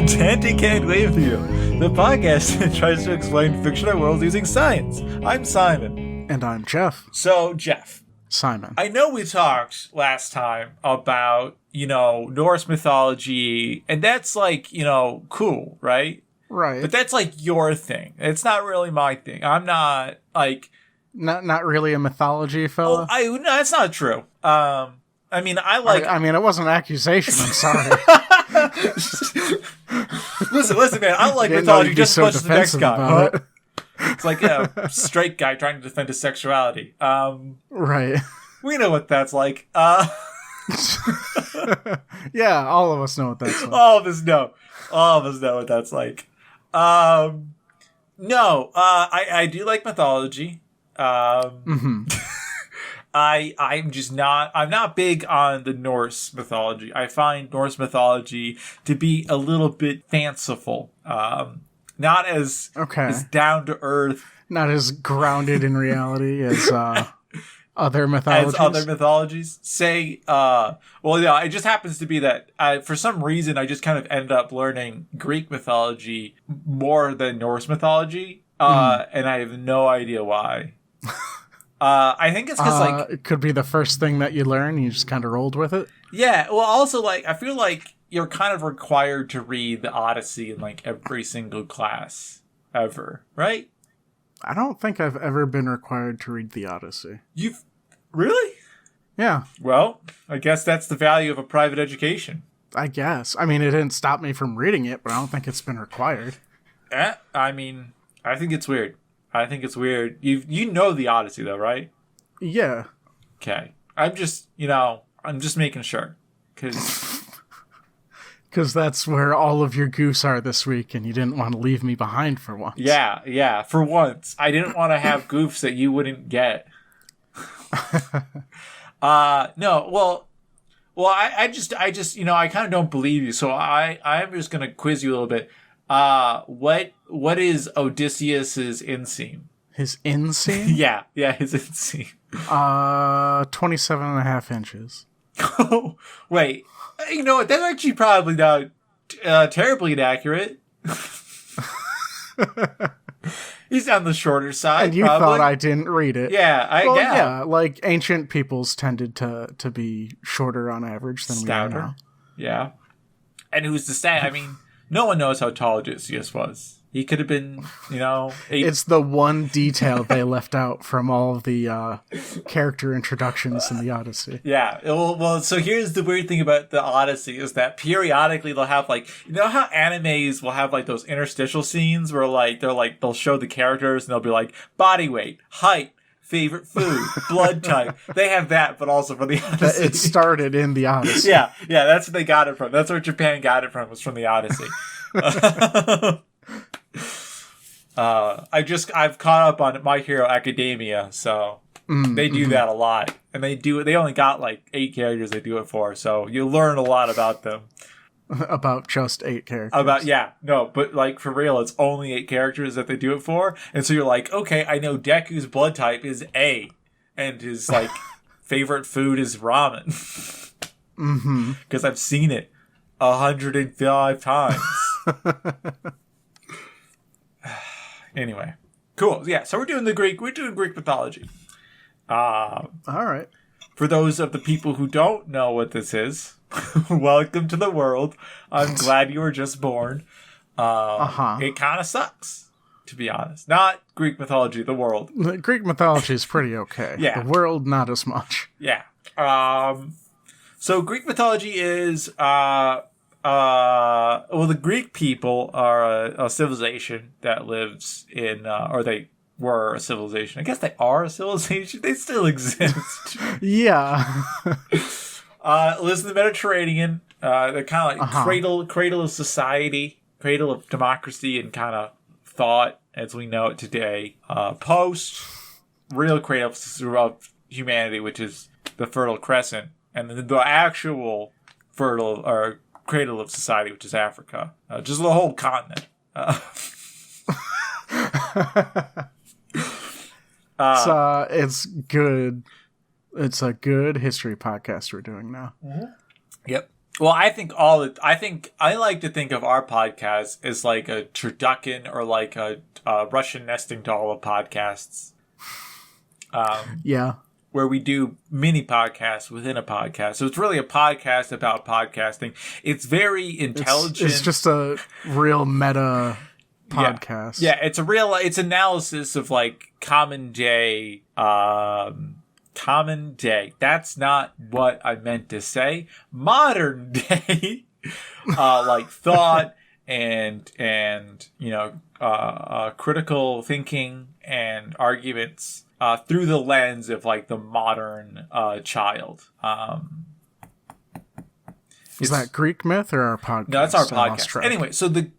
Pedantic Handwavium, the podcast that tries to explain fictional worlds using science. I'm Simon. And I'm Jeff. So, Jeff. Simon. I know we talked last time about, Norse mythology, and that's cool, right? Right. But that's your thing. It's not really my thing. I'm not Not really a mythology fella? No, that's not true. I mean, it wasn't an accusation. I'm sorry. listen, man. I like mythology just as much as the next guy. Huh? It's like a straight guy trying to defend his sexuality. Right. We know what that's like. Yeah, all of us know what that's like. All of us know what that's like. No, I do like mythology. I'm not big on the Norse mythology. I find Norse mythology to be a little bit fanciful. Not as down to earth, not as grounded in reality as other mythologies. Say, it just happens to be that for some reason I just kind of ended up learning Greek mythology more than Norse mythology, and I have no idea why. I think it's because it could be the first thing that you learn. You just kind of rolled with it. Yeah. Well, also I feel like you're kind of required to read the Odyssey in every single class ever, right? I don't think I've ever been required to read the Odyssey. You've really? Yeah. Well, I guess that's the value of a private education. I guess. I mean, it didn't stop me from reading it, but I don't think it's been required. I mean, I think it's weird. You know the Odyssey, though, right? Yeah. Okay. I'm just making sure. Because that's where all of your goofs are this week, and you didn't want to leave me behind for once. Yeah. For once. I didn't want to have goofs that you wouldn't get. No, I just I kind of don't believe you, so I'm just going to quiz you a little bit. What is Odysseus's inseam? His inseam? yeah, his inseam. 27.5 inches. Oh, wait. You know what? That's actually probably not terribly inaccurate. He's on the shorter side. And you thought I didn't read it. Yeah, ancient peoples tended to be shorter on average than Stouter. We are now. Yeah. And who's to say? I mean, no one knows how tall Odysseus was. He could have been, It's the one detail they left out from all of the character introductions in the Odyssey. Yeah. Well, so here's the weird thing about the Odyssey is that periodically they'll have how animes will have those interstitial scenes where they'll show the characters and they'll be body weight, height, favorite food, blood type. They have that, but also for the Odyssey. It started in the Odyssey. Yeah, that's what they got it from. That's where Japan got it from, was from the Odyssey. I've caught up on My Hero Academia, so they do that a lot, and they only got 8 characters they do it for, so you learn a lot about them. About just 8 characters. But for real, it's only 8 characters that they do it for, and so you're okay, I know Deku's blood type is A, and his favorite food is ramen. Because I've seen it 105 times. Anyway, cool. Yeah, so we're doing Greek mythology. All right. For those of the people who don't know what this is, welcome to the world. I'm glad you were just born. It kind of sucks, to be honest. Not Greek mythology, the world. Greek mythology is pretty okay. Yeah. The world, not as much. Yeah. So Greek mythology is... the Greek people are a civilization that lives in, or they were a civilization. I guess they are a civilization. They still exist. Yeah. Lives in the Mediterranean. They're kind of cradle of society, cradle of democracy and kind of thought as we know it today. Post real cradle of humanity, which is the Fertile Crescent, and then the actual fertile or cradle of society, which is Africa. Just the whole continent. It's good. It's a good history podcast we're doing now. Mm-hmm. Yep. Well, I like to think of our podcast as like a turducken or like a Russian nesting doll of podcasts. Yeah. Where we do mini podcasts within a podcast. So it's really a podcast about podcasting. It's very intelligent. It's just a real meta podcast. Yeah, it's analysis of like common day. That's not what I meant to say. Modern day, like thought and critical thinking and arguments through the lens of like the modern child. Is that Greek myth or our podcast? No, that's our podcast. Anyway, so the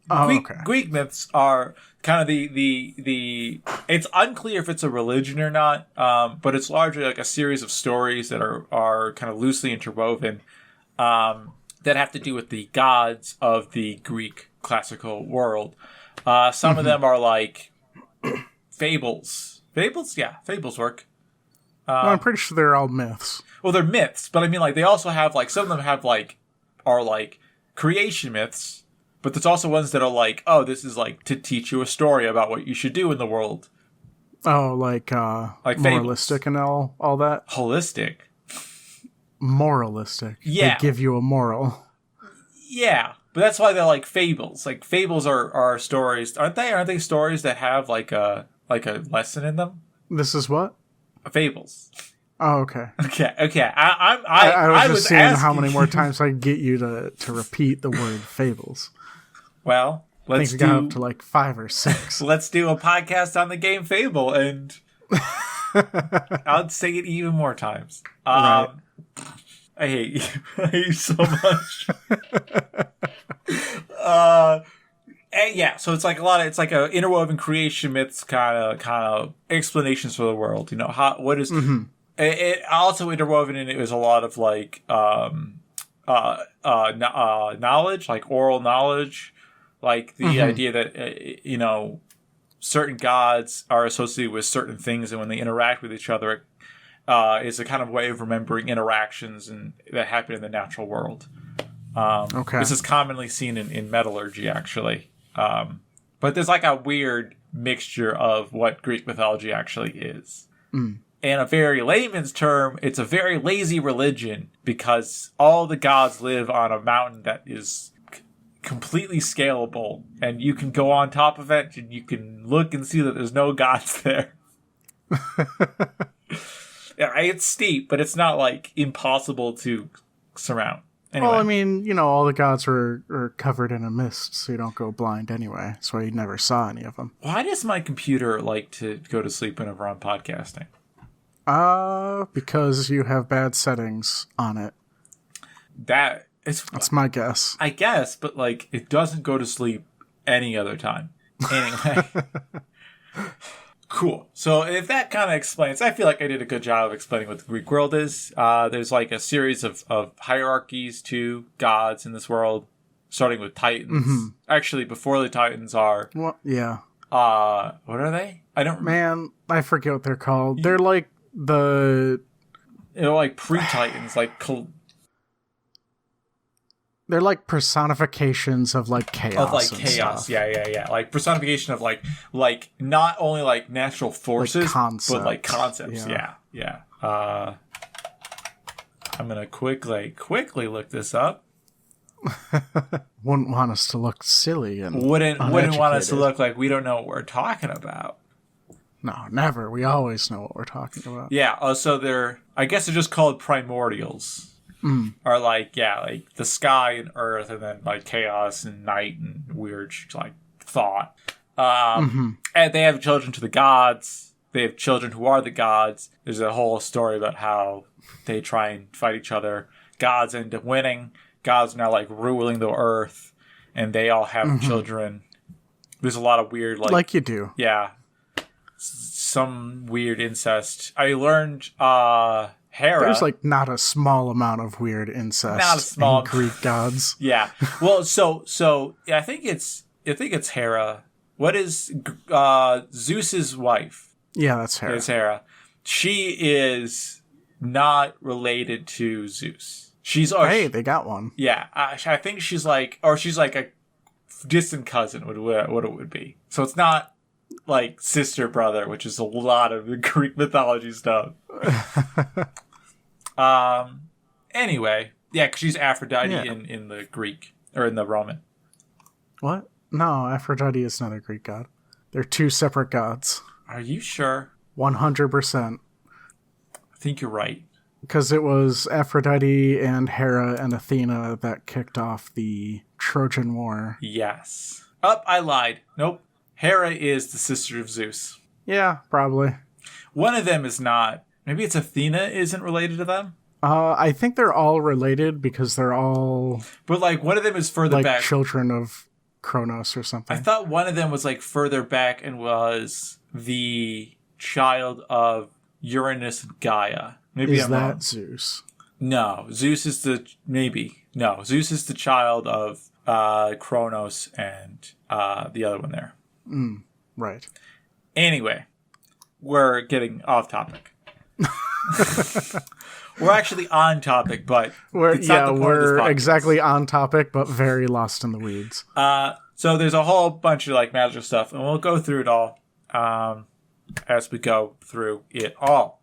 Greek myths are kind of the it's unclear if it's a religion or not, but it's largely like a series of stories that are kind of loosely interwoven that have to do with the gods of the Greek classical world. Some of them are like fables. Fables? Yeah, fables work. Well, I'm pretty sure they're all myths. Well, they're myths, but I mean, like, they also have, like, some of them have, like, are, like, creation myths, but there's also ones that are, like, oh, this is, like, to teach you a story about what you should do in the world. Oh, like moralistic fables. And all that? Holistic. Moralistic. Yeah. They give you a moral. Yeah, but that's why they're, like, fables. Like, fables are stories, aren't they? Aren't they stories that have, like a lesson in them? This is what? Fables. Oh, okay. Okay. I was just seeing how many more times I can get you to repeat the word fables. Well, I think we got up to like 5 or 6. Let's do a podcast on the game Fable, and I'll say it even more times. Right. I hate you. I hate you so much. And yeah, so it's like it's like a interwoven creation myths kind of explanations for the world. You know, what is it also interwoven in it was a lot of like knowledge, like oral knowledge, like the idea that certain gods are associated with certain things, and when they interact with each other, is a kind of way of remembering interactions that happen in the natural world. This is commonly seen in metallurgy, actually. But there's like a weird mixture of what Greek mythology actually is. In a very layman's term, it's a very lazy religion because all the gods live on a mountain that is completely scalable, and you can go on top of it and you can look and see that there's no gods there. Yeah, it's steep, but it's not like impossible to surmount. Anyway. Well, I mean, all the gods are covered in a mist, so you don't go blind anyway. That's why you never saw any of them. Why does my computer like to go to sleep whenever I'm podcasting? Because you have bad settings on it. That's my guess. I guess, but like it doesn't go to sleep any other time. Anyway. Cool. So if that kind of explains, I feel like I did a good job of explaining what the Greek world is. There's like a series of hierarchies to gods in this world, starting with Titans. Actually, before the Titans are... Well, yeah. What are they? Man, I forget what they're called. They're like the... They're like pre-Titans, like... They're like personifications of like chaos. Of like chaos, stuff. Yeah. Like personification of like not only like natural forces, but like concepts. Yeah. I'm gonna quickly look this up. Wouldn't want us to look silly and wouldn't want us to look like we don't know what we're talking about. No, never. We always know what we're talking about. Yeah. So I guess they're just called primordials. Are like the sky and earth, and then like chaos and night and weird like thought. And they have children to the gods. They have children who are the gods. There's a whole story about how they try and fight each other. Gods end up winning. Gods are now like ruling the earth, and they all have children. There's a lot of weird like you do. Yeah, some weird incest. I learned Hera. There's like not a small amount of weird incest in Greek gods. Yeah. Well, so I think it's Hera. What is Zeus's wife? Yeah, that's Hera. It's Hera. She is not related to Zeus. Hey, they got one. Yeah, I think she's like a distant cousin what it would be. So it's not like sister brother, which is a lot of the Greek mythology stuff. Anyway, yeah, because she's Aphrodite in the Greek or in the Roman. What? No, Aphrodite is not a Greek god. They're two separate gods. Are you sure? 100%. I think you're right. Because it was Aphrodite and Hera and Athena that kicked off the Trojan War. Yes. I lied. Nope. Hera is the sister of Zeus. Yeah, probably. One of them is not. Maybe it's Athena isn't related to them? I think they're all related because they're all... But, like, one of them is further back. Children of Kronos or something. I thought one of them was, like, further back and was the child of Uranus and Gaia. Maybe I'm wrong. Zeus? No. Zeus is the... Maybe. No. Zeus is the child of Kronos and the other one there. Right. Anyway, we're getting off topic. We're actually on topic, but we're exactly on topic, but very lost in the weeds. So there's a whole bunch of like magical stuff, and we'll go through it all as we go through it all.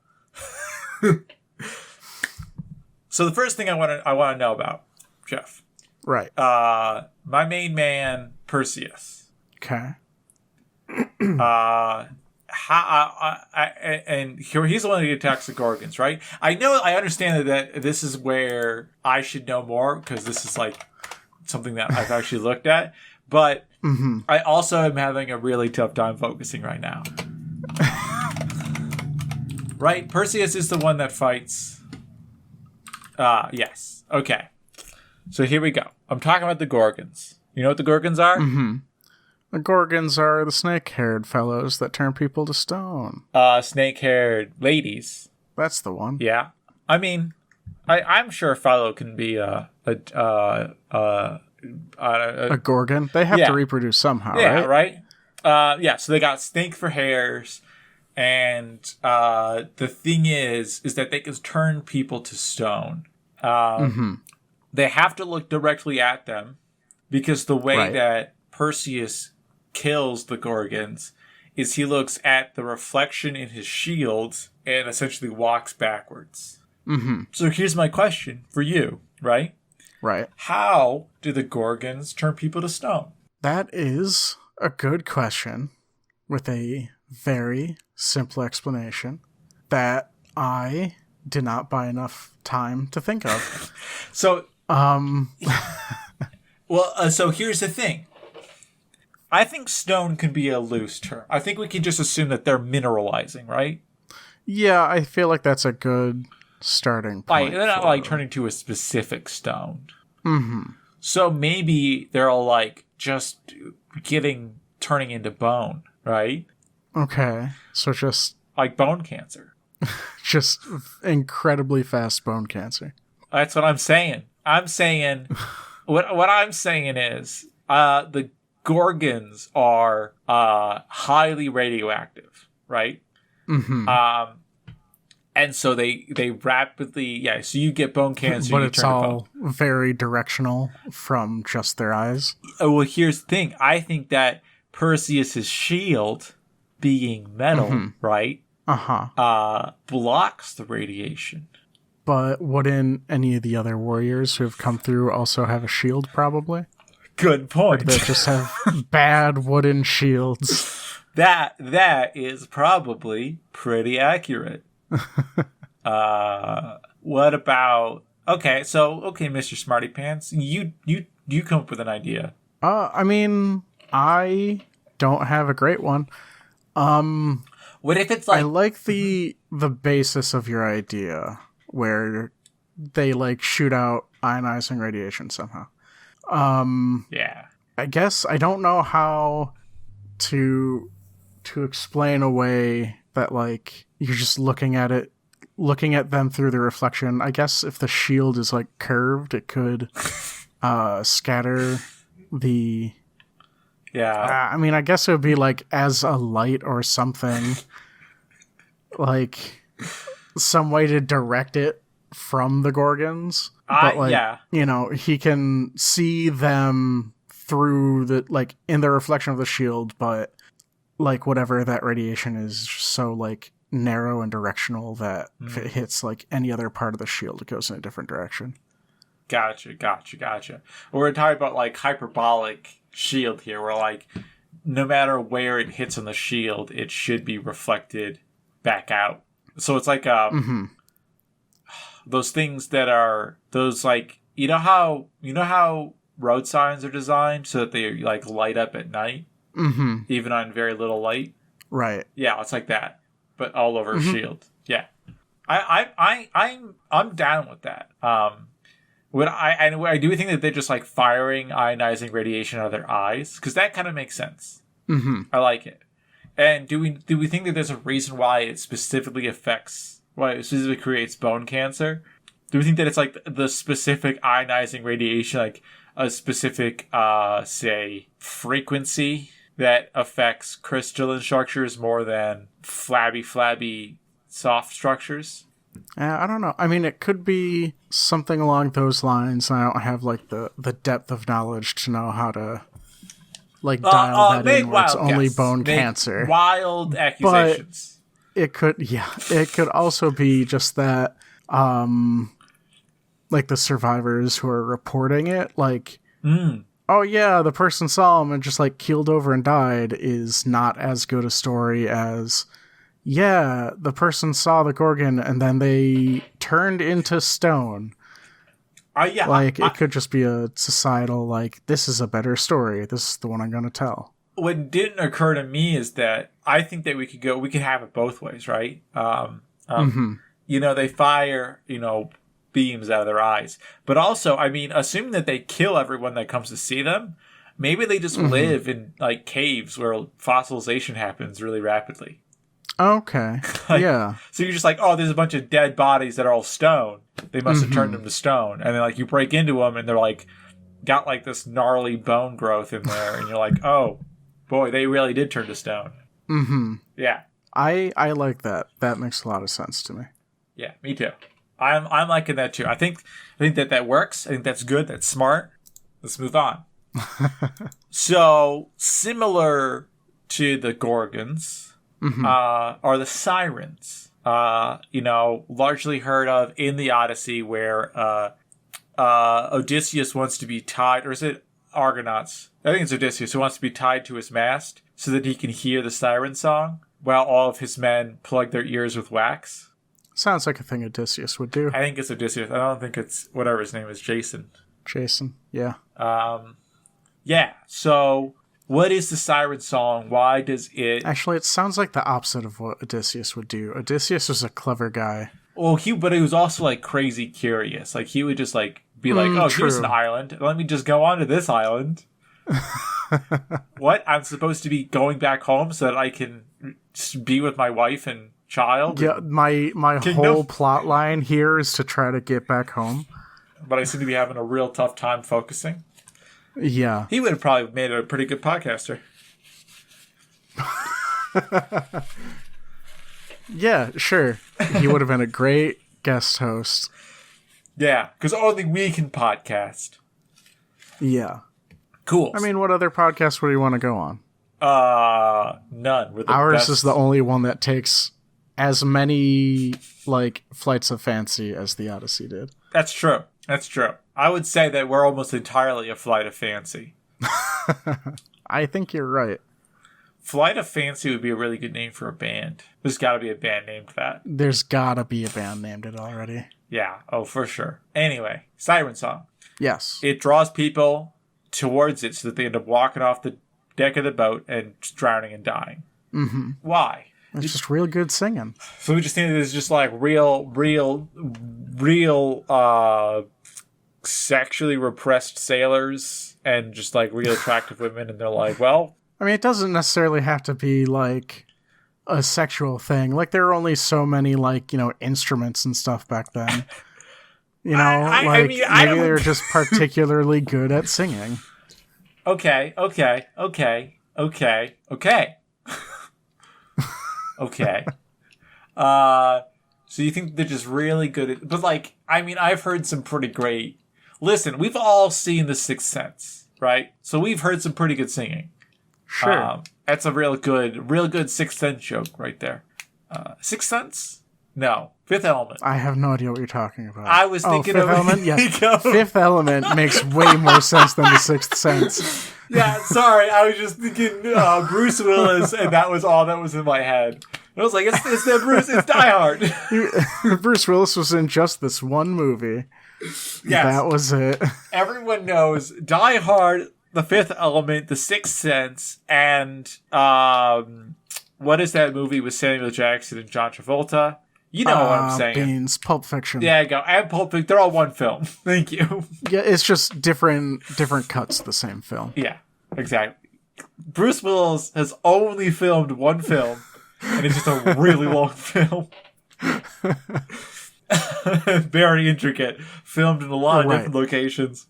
So the first thing I want to know about, Jeff. Right. My main man Perseus. Okay. And he's the one who attacks the Gorgons, right? I understand that this is where I should know more because this is like something that I've actually looked at, but I also am having a really tough time focusing right now. Right? Perseus is the one that fights. Yes. Okay. So here we go. I'm talking about the Gorgons. You know what the Gorgons are? Mm-hmm. The Gorgons are the snake-haired fellows that turn people to stone. Snake-haired ladies. That's the one. Yeah. I mean, I'm sure Philo can be a Gorgon. They have to reproduce somehow, right? Yeah, so they got snake for hairs, and the thing is that they can turn people to stone. They have to look directly at them, because the way that Perseus kills the Gorgons is he looks at the reflection in his shield and essentially walks backwards. So here's my question for you, right? Right. How do the Gorgons turn people to stone? That is a good question with a very simple explanation that I did not buy enough time to think of. So, so here's the thing. I think stone can be a loose term. I think we can just assume that they're mineralizing, right? Yeah, I feel like that's a good starting point. They're not like turning to a specific stone. So maybe they're all like just turning into bone, right? Okay. So just like bone cancer. Just incredibly fast bone cancer. That's what I'm saying. I'm saying what I'm saying is the Gorgons are highly radioactive, right? And so they rapidly, so you get bone cancer. But it's all very directional from just their eyes. Well, here's the thing. I think that Perseus's shield, being metal, right? Blocks the radiation. But wouldn't any of the other warriors who have come through also have a shield, probably? Good point. Or they just have bad wooden shields. That is probably pretty accurate. What about... Okay, Mr. Smarty Pants, you come up with an idea. I mean, I don't have a great one. What if it's like... I like the basis of your idea, where they like shoot out ionizing radiation somehow. I guess I don't know how to explain away that like you're just looking at them through the reflection. I guess if the shield is like curved, it could scatter the... I mean, I guess it would be like as a light or something. Like some way to direct it from the Gorgons. But, like, you know, he can see them through the, like, in the reflection of the shield, but, like, whatever that radiation is so, like, narrow and directional that if it hits, like, any other part of the shield, it goes in a different direction. Gotcha. We're talking about, like, hyperbolic shield here, where, like, no matter where it hits on the shield, it should be reflected back out. So it's like, those things that are, those, like, you know how road signs are designed so that they, like, light up at night, even on very little light. Right. Yeah, it's like that, but all over a shield. Yeah, I'm down with that. I do think that they're just, like, firing ionizing radiation out of their eyes, because that kind of makes sense. I like it. And do we think that there's a reason why it specifically creates bone cancer? Do we think that it's, like, the specific ionizing radiation, like a specific, say, frequency that affects crystalline structures more than flabby, soft structures? I don't know. I mean, it could be something along those lines. I don't have, like, the depth of knowledge to know how to, like, dial that in where it's only bone cancer. Wild accusations. But it could also be just that, like, the survivors who are reporting it, like, oh yeah, the person saw him and just, like, keeled over and died, is not as good a story as, yeah, the person saw the Gorgon and then they turned into stone. It could just be a societal, like, this is a better story. This is the one I'm going to tell. What didn't occur to me is that I think that we could have it both ways, right? You know, they fire, you know, beams out of their eyes. But also, I mean, assuming that they kill everyone that comes to see them, maybe they just live in, like, caves where fossilization happens really rapidly. Okay. Yeah. So you're just like, oh, there's a bunch of dead bodies that are all stone. They must have turned them to stone. And then, like, you break into them and they're, like, got, like, this gnarly bone growth in there. And you're like, oh, boy, they really did turn to stone. Yeah. I like that. That makes a lot of sense to me. Yeah, me too. I'm liking that too. I think that works. I think that's good. That's smart. Let's move on. So, similar to the Gorgons, are the Sirens. You know, largely heard of in the Odyssey, where Odysseus wants to be tied, or is it Argonauts? I think it's Odysseus who wants to be tied to his mast so that he can hear the siren song while all of his men plug their ears with wax. Sounds like a thing Odysseus would do. I think it's Odysseus. I don't think it's whatever his name is, Jason. Yeah. Yeah, so what is the siren song? Why does it... Actually, it sounds like the opposite of what Odysseus would do. Odysseus was a clever guy. Well, but he was also, like, crazy curious. Like, he would just, like, be like, oh, true. Here's an island. Let me just go on to this island. What? I'm supposed to be going back home so that I can be with my wife and child? Yeah, my whole plot line here is to try to get back home. But I seem to be having a real tough time focusing. Yeah. He would have probably made a pretty good podcaster. Yeah, sure. He would have been a great guest host. Yeah, because only we can podcast. Yeah. Cool. I mean, what other podcast would you want to go on? None. We're the Ours best. is the only one that takes as many, like, flights of fancy as the Odyssey did. That's true. I would say that we're almost entirely a flight of fancy. I think you're right. Flight of Fancy would be a really good name for a band. There's got to be a band named that. There's gotta be a band named it already. Yeah, oh, for sure. Anyway, Siren Song. Yes. It draws people towards it so that they end up walking off the deck of the boat and drowning and dying. Mm-hmm. Why? It's just real good singing. So we just think it's just like real sexually repressed sailors and just like real attractive women, and they're like, well... I mean, it doesn't necessarily have to be like a sexual thing. Like, there are only so many, like, you know, instruments and stuff back then. You know, maybe they're just particularly good at singing. Okay. Okay. So you think they're just really good at... But, like, I mean, I've heard some pretty great... Listen, we've all seen The Sixth Sense, right? So we've heard some pretty good singing. Sure. That's a real good Sixth Sense joke right there. Sixth Sense? No. Fifth Element. I have no idea what you're talking about. I was thinking Fifth of... Element? Yes. Fifth Element makes way more sense than The Sixth Sense. Yeah, sorry. I was just thinking Bruce Willis, and that was all that was in my head. And I was like, it's Die Hard. Bruce Willis was in just this one movie. Yes. That was it. Everyone knows Die Hard, The Fifth Element, The Sixth Sense, and what is that movie with Samuel Jackson and John Travolta? You know what I'm saying. Beans, Pulp Fiction. Yeah, you go. And Pulp Fiction. They're all one film. Thank you. Yeah, it's just different cuts of the same film. Yeah, exactly. Bruce Willis has only filmed one film, and it's just a really long film. Very intricate. Filmed in a lot of different locations.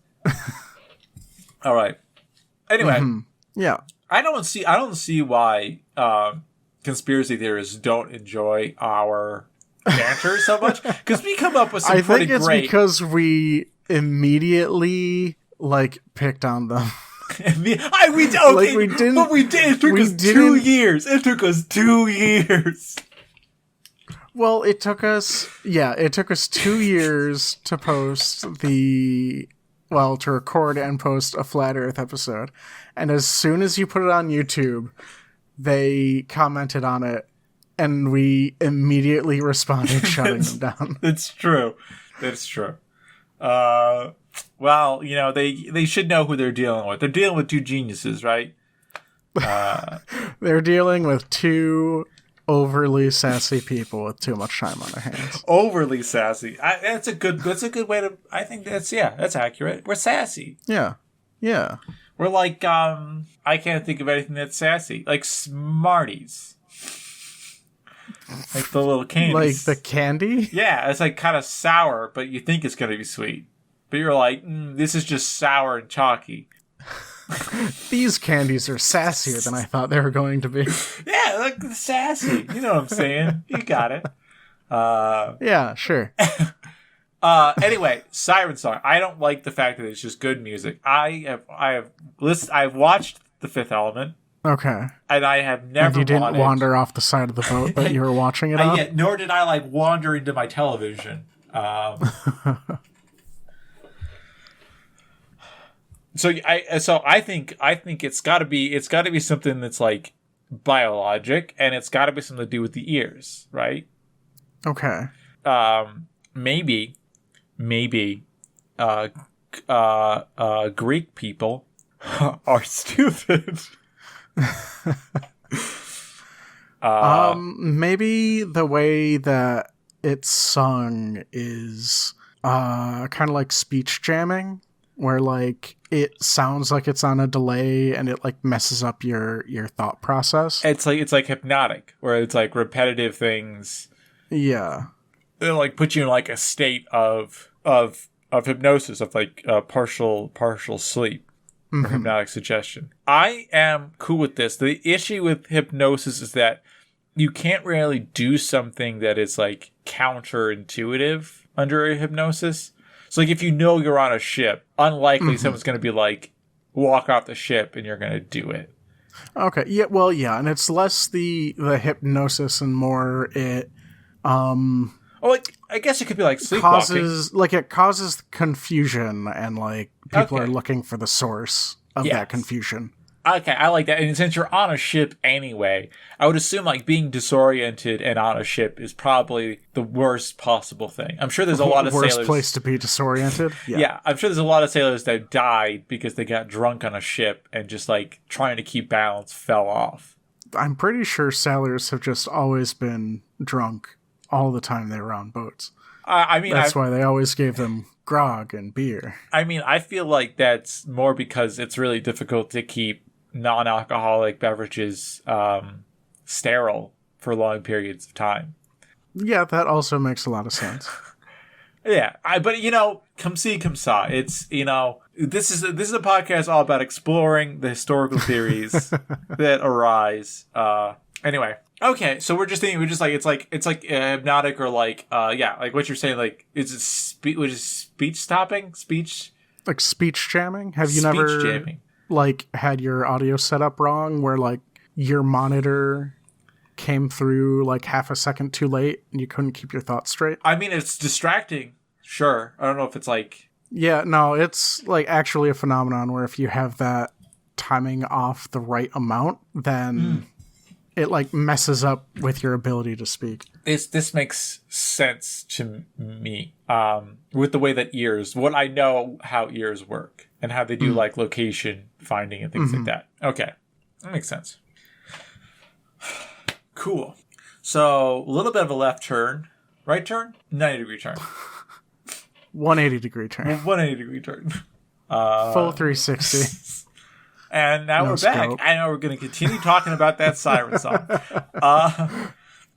All right. Anyway. Mm-hmm. Yeah. I don't see why conspiracy theorists don't enjoy our banter so much, because we come up with some pretty great... I think it's because we immediately picked on them. We didn't. But we did. It took us 2 years. It took us 2 years. Well, it took us 2 years to to record and post a Flat Earth episode. And as soon as you put it on YouTube, they commented on it, and we immediately responded shutting them down. It's true. That's true. Well, they should know who they're dealing with. They're dealing with two geniuses, right? They're dealing with two overly sassy people with too much time on their hands. Overly sassy. That's a good way to... I think that's accurate. We're sassy. Yeah. Yeah. We're like, I can't think of anything that's sassy. Like Smarties. Like the little candies. Like the candy? Yeah, it's like kind of sour, but you think it's going to be sweet. But you're like, this is just sour and chalky. These candies are sassier than I thought they were going to be. Yeah, like sassy. You know what I'm saying? You got it. Yeah, sure. Anyway, Siren Song. I don't like the fact that it's just good music. I've watched The Fifth Element. Okay. And I have never And you didn't wander off the side of the boat that you were watching it on? Nor did I wander into my television. So I think it's got to be something that's like biologic, and it's got to be something to do with the ears, right? Okay. Maybe Greek people are stupid. Maybe the way that it's sung is kind of like speech jamming, where it sounds like it's on a delay and it messes up your thought process. It's like hypnotic, where it's like repetitive things. Yeah. It'll put you in a state of hypnosis, of partial sleep. Or hypnotic suggestion. I am cool with this. The issue with hypnosis is that you can't really do something that is counterintuitive under a hypnosis. So if you're on a ship, unlikely someone's going to be walk off the ship and you're going to do it. Okay. Yeah. Well, yeah. And it's less the hypnosis and more it, I guess it could be sleepwalking. It causes confusion, and people are looking for the source of that confusion. Okay, I like that. And since you're on a ship anyway, I would assume being disoriented and on a ship is probably the worst possible thing. I'm sure there's a lot of worst sailors... place to be disoriented? Yeah, I'm sure there's a lot of sailors that died because they got drunk on a ship and just trying to keep balance fell off. I'm pretty sure sailors have just always been drunk all the time they were on boats. That's why they always gave them grog and beer. I feel like that's more because it's really difficult to keep non-alcoholic beverages sterile for long periods of time. Yeah, that also makes a lot of sense. Yeah, but come see, come saw. It's this is a podcast all about exploring the historical theories that arise. Anyway, Okay, so we're just thinking, it's like hypnotic or like like what you're saying, like is it which is speech stopping, speech like speech jamming. Have you speech never jamming. like had your audio set up wrong, where like your monitor came through like half a second too late and you couldn't keep your thoughts straight? I mean, it's distracting. Sure, I don't know if it's like Yeah, no, it's like actually a phenomenon where if you have that timing off the right amount, then it like messes up with your ability to speak. this makes sense to me. With the way that what I know how ears work and how they do like location finding and things like that. Okay, that makes sense. Cool. So a little bit of a left turn, right turn, 90-degree turn, 180-degree turn, 180-degree turn. Full 360. And now we're back. scope. I know we're going to continue talking about that siren song.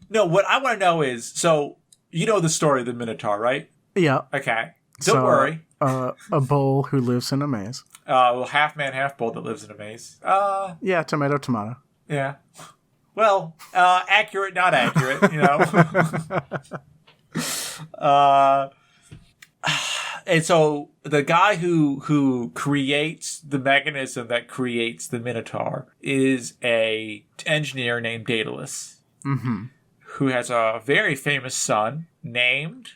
No, what I want to know is, so you know the story of the Minotaur, right? Yeah. Okay. Don't worry. A bull who lives in a maze. Well, half man, half bull that lives in a maze. Yeah, tomato, tomato. Yeah. Well, accurate, not accurate, you know. And so the guy who creates the mechanism that creates the Minotaur is a engineer named Daedalus, who has a very famous son named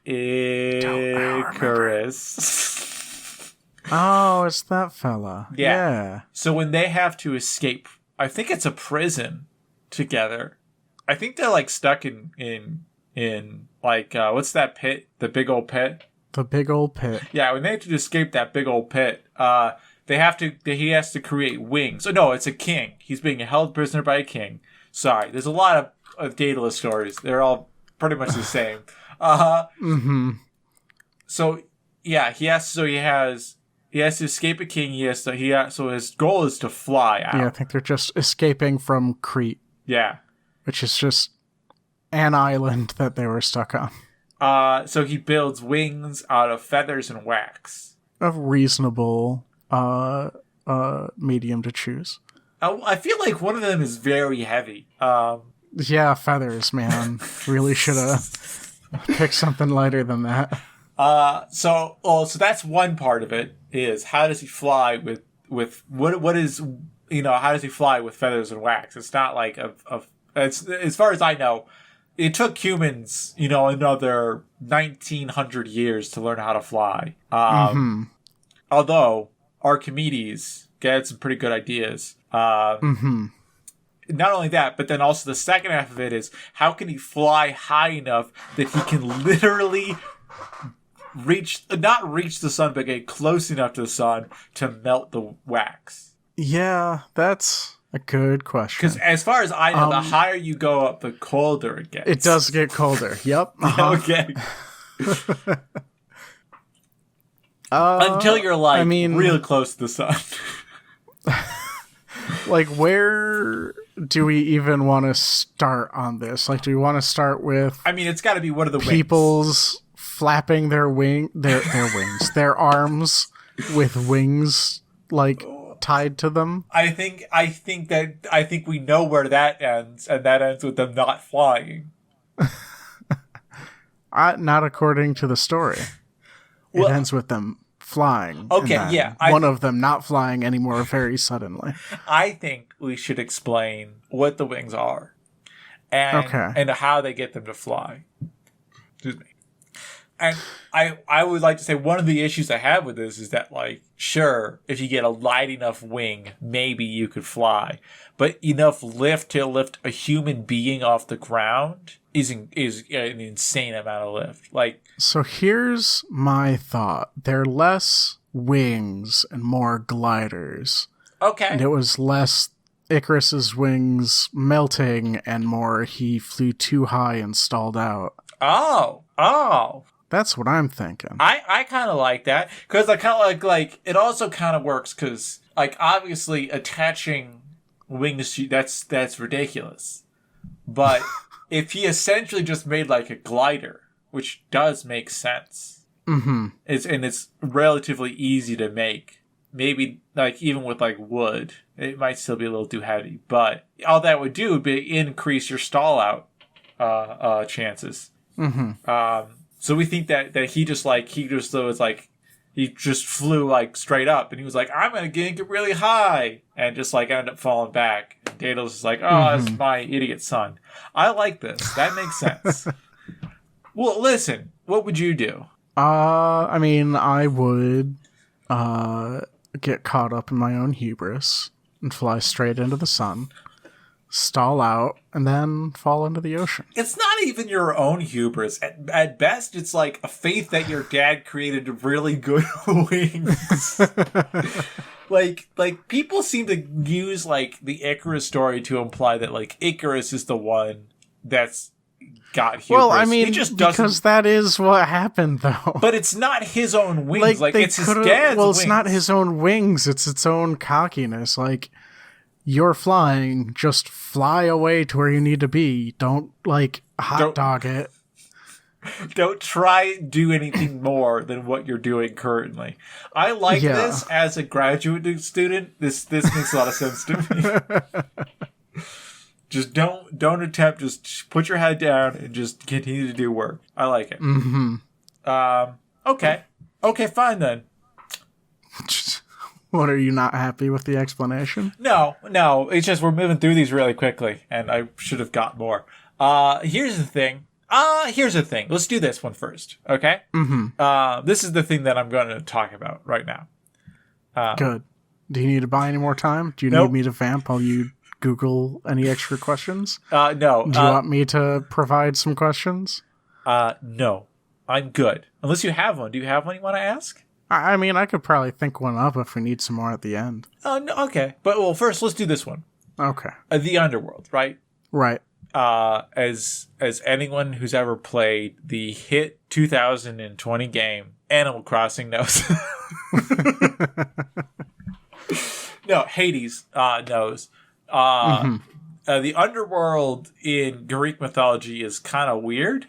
Icarus. Oh, it's that fella. Yeah. Yeah. So when they have to escape, I think it's a prison together. I think they're like stuck in like what's that pit? The big old pit. The big old pit. Yeah, when they have to escape that big old pit, he has to create wings. Oh no, it's a king. He's being held prisoner by a king. Sorry, there's a lot of Daedalus stories. They're all pretty much the same. So yeah, he has to escape a king. So his goal is to fly out. Yeah, I think they're just escaping from Crete. Yeah. Which is just an island that they were stuck on. So he builds wings out of feathers and wax. A reasonable medium to choose. I feel like one of them is very heavy. Yeah, feathers, man. Really should have picked something lighter than that. So that's one part of it, is how does he fly with what is, how does he fly with feathers and wax? It's not like it's, as far as I know, it took humans, another 1900 years to learn how to fly. Although Archimedes had some pretty good ideas. Not only that, but then also the second half of it is, how can he fly high enough that he can literally not reach the sun, but get close enough to the sun to melt the wax? Yeah, that's a good question. Because as far as I know, the higher you go up, the colder it gets. It does get colder. Yep. Okay. Until you're real close to the sun. Like, where do we even want to start on this? Like, do we want to start with? I mean, it's got to be one of the people's flapping their wings, their arms with wings like tied to them. I think we know where that ends, and that ends with them not flying. Not according to the story. It ends with them flying. Okay, yeah. One of them not flying anymore very suddenly. I think we should explain what the wings are and how they get them to fly. Excuse me. And I would like to say one of the issues I have with this is that, like, sure, if you get a light enough wing, maybe you could fly. But enough lift to lift a human being off the ground is an insane amount of lift. Like, so here's my thought. They're less wings and more gliders. Okay. And it was less Icarus's wings melting and more he flew too high and stalled out. Oh. That's what I'm thinking. I kind of like that, because I kind of like it also kind of works, because, like, obviously attaching wings to that's ridiculous. But if he essentially just made like a glider, which does make sense, it's relatively easy to make. maybe like even with like wood, it might still be a little too heavy. But all that would do would be increase your stall out chances. So we think that he just flew like straight up, and he was like, I'm gonna get really high, and just like ended up falling back. And Daedalus is like, oh, that's my idiot son. I like this. That makes sense. Well, listen, what would you do? I mean, I would get caught up in my own hubris and fly straight into the sun, stall out, and then fall into the ocean. It's not even your own hubris. At best, it's like a faith that your dad created really good wings. like people seem to use like the Icarus story to imply that like Icarus is the one that's got hubris. Well, I mean, because that is what happened, though. But it's not his own wings. Like it's his dad's Well, wings. it's not his own wings. It's its own cockiness. Like, you're flying, just fly away to where you need to be. Don't, like, hot dog it. Don't try do anything more than what you're doing currently. I like this as a graduate student. This makes a lot of sense to me. Just don't attempt. Just put your head down and just continue to do work. I like it. Okay, fine then. What, are you not happy with the explanation? No. It's just we're moving through these really quickly, and I should have got more. Here's the thing. Let's do this one first, okay? This is the thing that I'm going to talk about right now. Good. Do you need to buy any more time? Do you need me to vamp while you Google any extra questions? No. Do you want me to provide some questions? No. I'm good. Unless you have one. Do you have one you want to ask? I mean, I could probably think one up if we need some more at the end. Oh, no, okay. But, well, first, let's do this one. Okay. The Underworld, right? Right. As anyone who's ever played the hit 2020 game Animal Crossing knows. No, Hades knows. The Underworld in Greek mythology is kind of weird.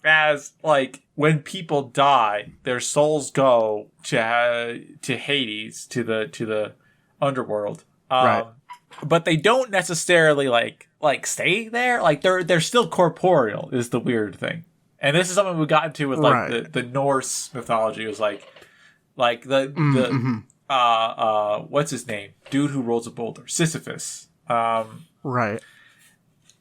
As like when people die, their souls go to Hades, to the Underworld. Right. But they don't necessarily like stay there. Like they're still corporeal is the weird thing. And this is something we got into with like the Norse mythology. It was like the what's his name? Dude who rolls a boulder, Sisyphus. Right.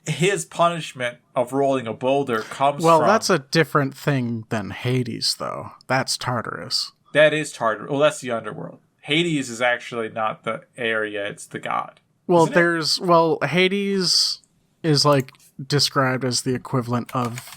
His punishment of rolling a boulder comes from... Well, that's a different thing than Hades, though. That's Tartarus. That is Tartarus. Well, that's the Underworld. Hades is actually not the area, it's the god. Well, Hades is, like, described as the equivalent of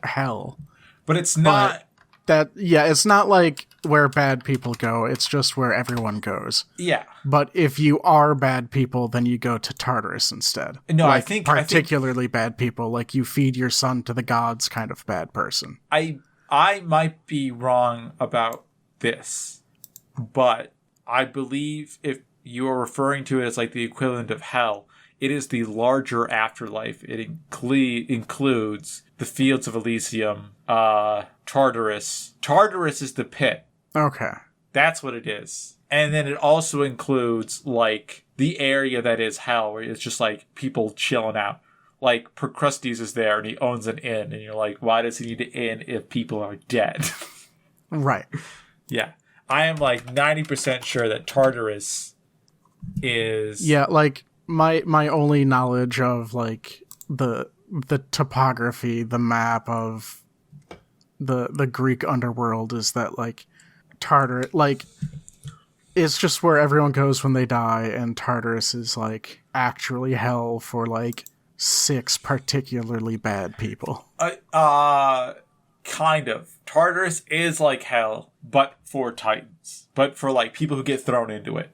hell. But it's not... It's not like where bad people go. It's just where everyone goes. Yeah. But if you are bad people, then you go to Tartarus instead. No, like, I think... particularly bad people, like you feed your son to the gods kind of bad person. I might be wrong about this, but I believe if you are referring to it as like the equivalent of hell, it is the larger afterlife. It includes the Fields of Elysium, Tartarus. Tartarus is the pit. Okay. That's what it is. And then it also includes, like, the area that is hell, where it's just, like, people chilling out. Like, Procrustes is there, and he owns an inn, and you're like, why does he need an inn if people are dead? Right. Yeah. I am, like, 90% sure that Tartarus is... Yeah, like, my only knowledge of, like, the topography, the map of the Greek underworld is that, like, Tartarus, like, it's just where everyone goes when they die, and Tartarus is, like, actually hell for, like, 6 particularly bad people. Kind of. Tartarus is like hell, but for Titans. But for, like, people who get thrown into it.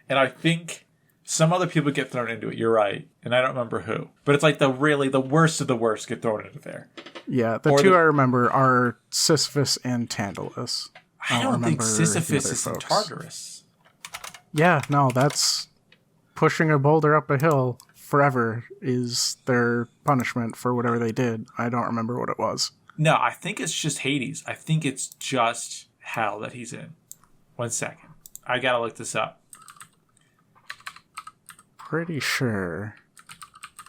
And I think some other people get thrown into it, you're right. And I don't remember who. But it's like the worst of the worst get thrown into there. Yeah, the two I remember are Sisyphus and Tantalus. I don't think Sisyphus is in Tartarus. Yeah, no, that's pushing a boulder up a hill forever is their punishment for whatever they did. I don't remember what it was. No, I think it's just Hades. I think it's just hell that he's in. 1 second. I gotta look this up. Pretty sure.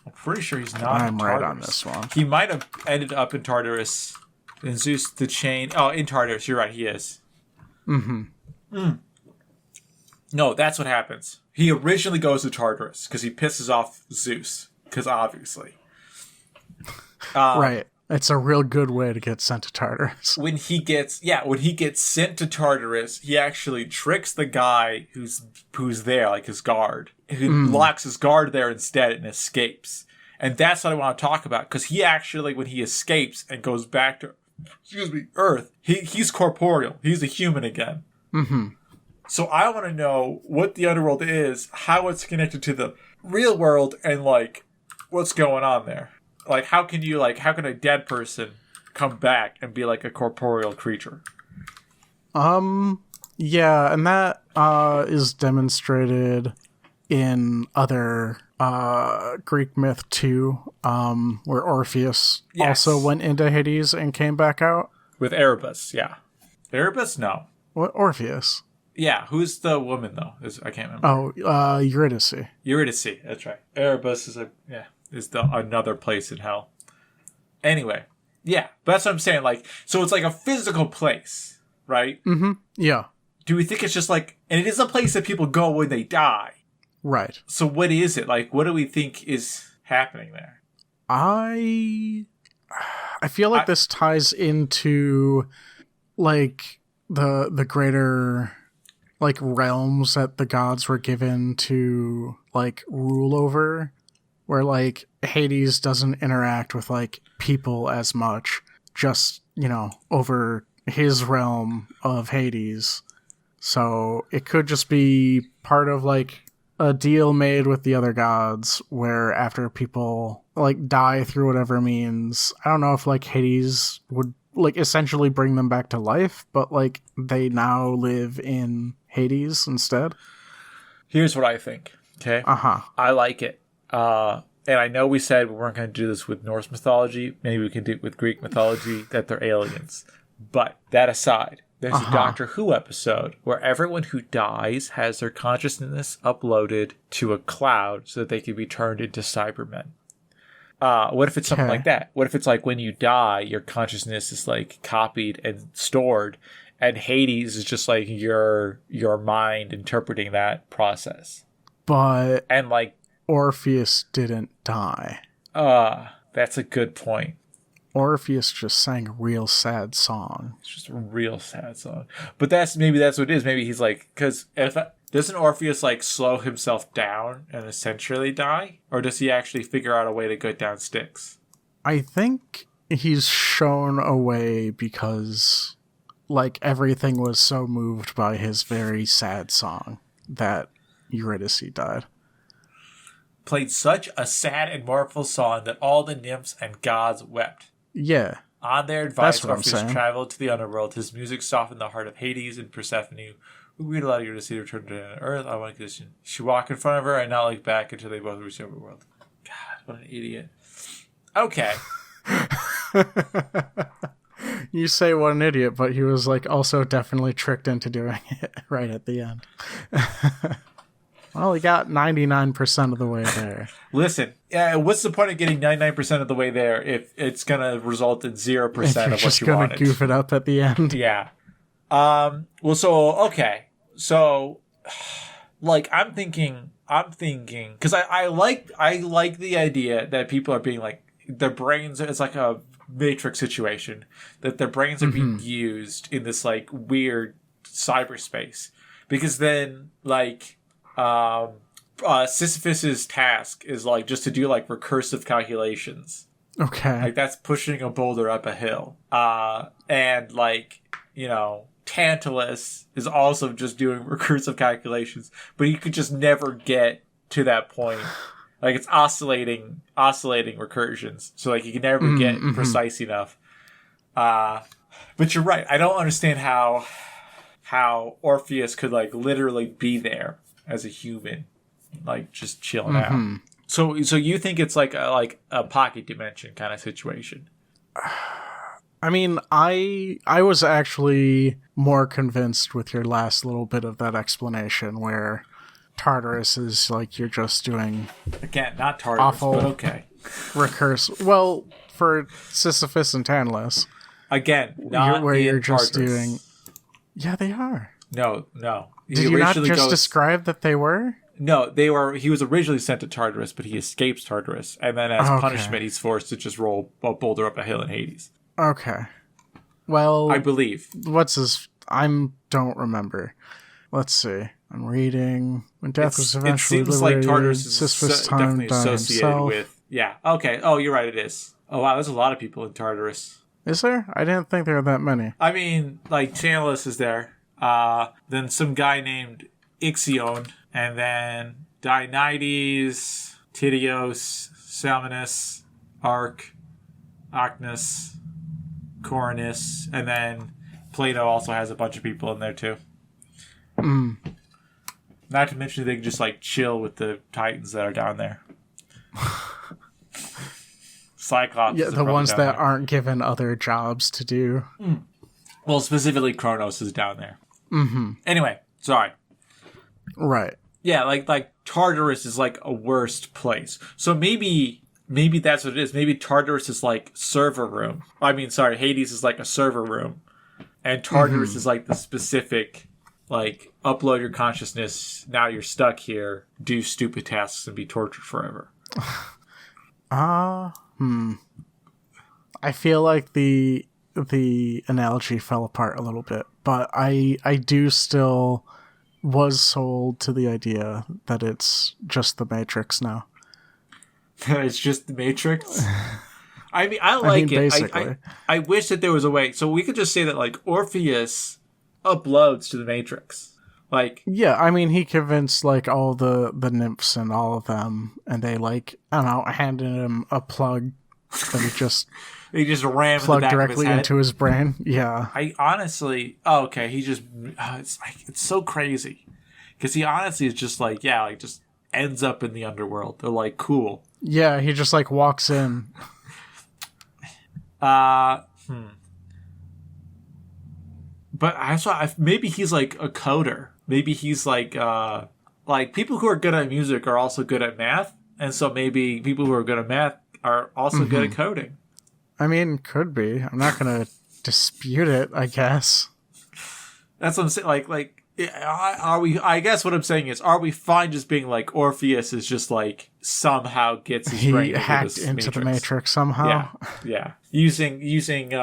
I'm pretty sure he's not I'm in right Tartarus. on this one. He might have ended up in Tartarus. In Zeus the Chain. Oh, in Tartarus. You're right. He is. No, that's what happens. He originally goes to Tartarus because he pisses off Zeus. Because obviously. Right. It's a real good way to get sent to Tartarus. When he gets sent to Tartarus, he actually tricks the guy who's there, like his guard. He locks his guard there instead and escapes. And that's what I want to talk about, because he actually, when he escapes and goes back to Earth, he's corporeal. He's a human again. Mm-hmm. So I want to know what the underworld is, how it's connected to the real world, and like what's going on there. Like, how can a dead person come back and be like a corporeal creature? Yeah, and that is demonstrated in other Greek myth too, where Orpheus also went into Hades and came back out. With Erebus, yeah. Erebus? No. What, Orpheus? Yeah, who's the woman, though? I can't remember. Oh, Eurydice. Eurydice, that's right. Erebus is another place in hell. Anyway, yeah, but that's what I'm saying. Like, so it's like a physical place, right? Mm-hmm. Yeah. Do we think it's just like, and it is a place that people go when they die. Right. So what is it? Like, what do we think is happening there? I feel like this ties into like the greater like realms that the gods were given to like rule over, where like Hades doesn't interact with like people as much, just, you know, over his realm of Hades. So it could just be part of like a deal made with the other gods where after people like die through whatever means, I don't know if like Hades would like essentially bring them back to life, but like they now live in Hades instead. Here's what I think. Okay. I like it. And I know we said we weren't going to do this with Norse mythology. Maybe we can do it with Greek mythology, that they're aliens. But that aside, there's a Doctor Who episode where everyone who dies has their consciousness uploaded to a cloud so that they can be turned into Cybermen. What if it's something like that? What if it's like when you die, your consciousness is like copied and stored, and Hades is just like your mind interpreting that process? But and like Orpheus didn't die. That's a good point. Orpheus just sang a real sad song. It's just a real sad song. But maybe that's what it is. Maybe he's like, because doesn't Orpheus like slow himself down and essentially die? Or does he actually figure out a way to go down Styx? I think he's shown a way because like everything was so moved by his very sad song that Eurydice died. Played such a sad and mournful song that all the nymphs and gods wept. Yeah. On their advice, Orpheus traveled to the underworld. His music softened the heart of Hades and Persephone, who agreed to allow Eurydice to return to Earth on one condition. She walked in front of her and not look back until they both reached the overworld. God, what an idiot. Okay. You say what an idiot, but he was like also definitely tricked into doing it right at the end. Well, he got 99% of the way there. Listen, what's the point of getting 99% of the way there if it's going to result in 0% of what you wanted? If you're just going to goof it up at the end. Yeah. Well, so, okay. So, like, I'm thinking, because I like the idea that people are being like, their brains, it's like a Matrix situation, that their brains are being used in this, like, weird cyberspace. Because then, like, Sisyphus's task is like just to do like recursive calculations. Okay. Like that's pushing a boulder up a hill. And like, you know, Tantalus is also just doing recursive calculations, but you could just never get to that point. Like it's oscillating recursions. So like you can never get precise enough. But you're right. I don't understand how Orpheus could like literally be there as a human, like just chilling out. So you think it's like a pocket dimension kind of situation? I mean, I was actually more convinced with your last little bit of that explanation where Tartarus is like you're just doing Again, not Tartarus, but okay. Well, for Sisyphus and Tantalus. Again, not where in you're just Tartarus. doing. Yeah, they are. No. Did you not just describe that they were? No, they were. He was originally sent to Tartarus, but he escapes Tartarus, and then as punishment, he's forced to just roll a boulder up a hill in Hades. Okay. Well, I believe. Don't remember. Let's see. I'm reading. When death was eventually it seems liberated, like Tartarus is definitely associated himself. with. Yeah. Okay. Oh, you're right. It is. Oh wow, there's a lot of people in Tartarus. Is there? I didn't think there were that many. I mean, like Tantalus is there. Then some guy named Ixion, and then Dionydes, Tityos, Salmonus, Ocnus, Coronus, and then Plato also has a bunch of people in there too. Not to mention they can just like chill with the Titans that are down there. Cyclops. Yeah, the ones that aren't given other jobs to do. Well, specifically Kronos is down there. Anyway, sorry. Right. Yeah, like Tartarus is like a worst place. So maybe that's what it is. Maybe Tartarus is like server room. Hades is like a server room. And Tartarus is like the specific, like, upload your consciousness, now you're stuck here, do stupid tasks and be tortured forever. I feel like the analogy fell apart a little bit, but I do still was sold to the idea that it's just the Matrix now. It's just the Matrix? I mean, I like it. Basically. I wish that there was a way. So we could just say that, like, Orpheus uploads to the Matrix. Like, yeah, I mean, he convinced, like, all the nymphs and all of them, and they, like, I don't know, handed him a plug that he just... He just rammed plugged directly into his brain. Yeah. I honestly... Oh, okay, he just... it's so crazy. Because he honestly is just like, yeah, like, just ends up in the underworld. They're like, cool. Yeah, he just, like, walks in... But I saw maybe he's like a coder. Maybe he's like people who are good at music are also good at math, and so maybe people who are good at math are also good at coding. I mean, could be. I'm not gonna dispute it. I guess that's what I'm saying. Like, are we? I guess what I'm saying is, are we fine just being like Orpheus is just like somehow gets his brain hacked into the Matrix somehow? Yeah. Using ancient.